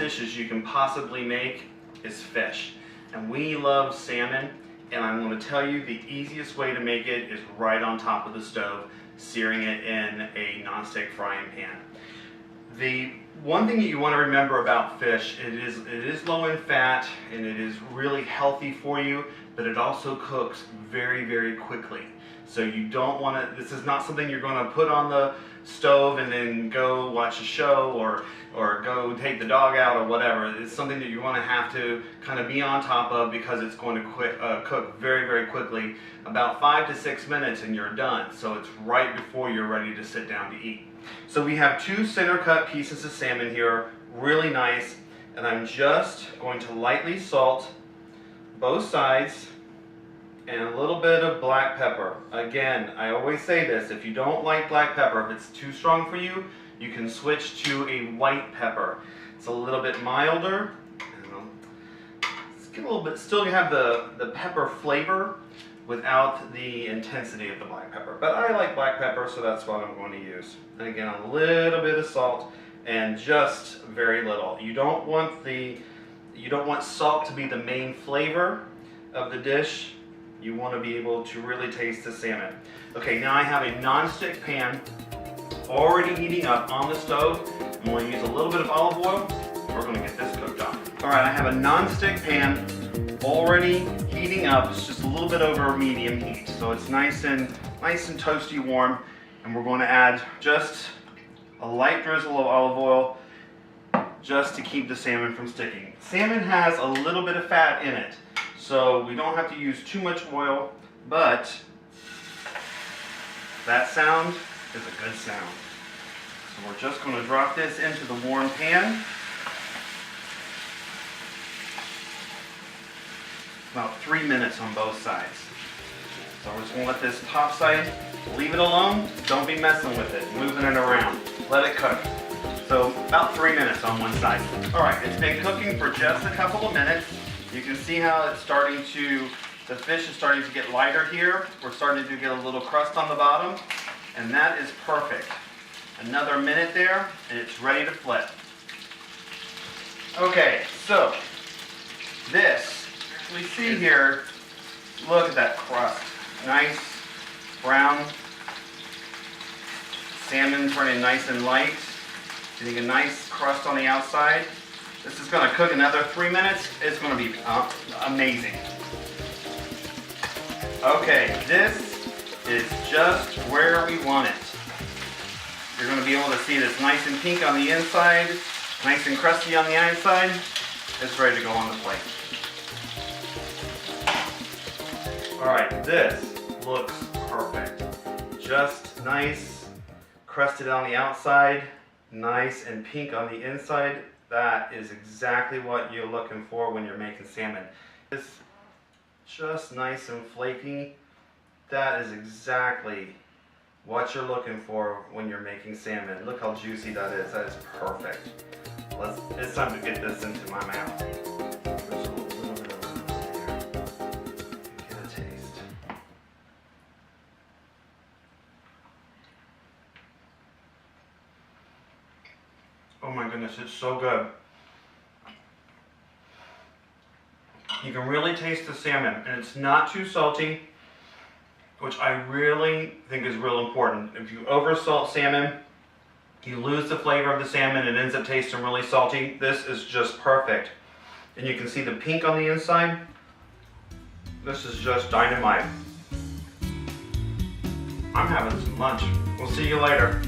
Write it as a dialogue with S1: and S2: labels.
S1: dishes you can possibly make is fish. And we love salmon, and I'm going to tell you the easiest way to make it is right on top of the stove, searing it in a nonstick frying pan. The one thing that you want to remember about fish, it is low in fat and it is really healthy for you, but it also cooks very, very quickly. So you don't want to, this is not something you're going to put on the stove and then go watch a show or go take the dog out or whatever. It's something that you want to have to kind of be on top of because it's going to cook very, very quickly, about 5 to 6 minutes and you're done. So it's right before you're ready to sit down to eat. So we have 2 center cut pieces of salmon here, really nice, and I'm just going to lightly salt both sides and a little bit of black pepper. Again, I always say this, if you don't like black pepper, if it's too strong for you, you can switch to a white pepper. It's a little bit milder. It's get a little bit, still you have the pepper flavor without the intensity of the black pepper. But I like black pepper, so that's what I'm going to use. And again, a little bit of salt and just very little. You don't want salt to be the main flavor of the dish. You want to be able to really taste the salmon. Okay, now I have a non-stick pan already heating up on the stove. I'm going to use a little bit of olive oil. We're going to get this cooked up. All right, I have a non-stick pan already heating up. It's just a little bit over medium heat, so it's nice and toasty warm. And we're going to add just a light drizzle of olive oil just to keep the salmon from sticking. Salmon has a little bit of fat in it, so we don't have to use too much oil, but that sound is a good sound. So we're just going to drop this into the warm pan. About 3 minutes on both sides. So we're just going to let this top side, leave it alone, don't be messing with it, moving it around. Let it cook. So about 3 minutes on one side. All right, it's been cooking for just a couple of minutes. You can see how it's starting to, the fish is starting to get lighter here. We're starting to get a little crust on the bottom, and that is perfect. Another minute there, and it's ready to flip. Okay, so this, we see here, look at that crust. Nice brown salmon, turning nice and light. Getting a nice crust on the outside. This is going to cook another 3 minutes. It's going to be amazing. Okay, this is just where we want it. You're going to be able to see this nice and pink on the inside, nice and crusty on the outside. It's ready to go on the plate. Alright, this looks perfect. Just nice, crusted on the outside, nice and pink on the inside. That is exactly what you're looking for when you're making salmon. It's just nice and flaky. That is exactly what you're looking for when you're making salmon. Look how juicy that is. That is perfect. It's time to get this into my mouth. There's a little bit of this here. Get a taste. Oh my goodness, it's so good. You can really taste the salmon, and it's not too salty, which I really think is real important. If you oversalt salmon, you lose the flavor of the salmon and it ends up tasting really salty. This is just perfect. And you can see the pink on the inside. This is just dynamite. I'm having some lunch. We'll see you later.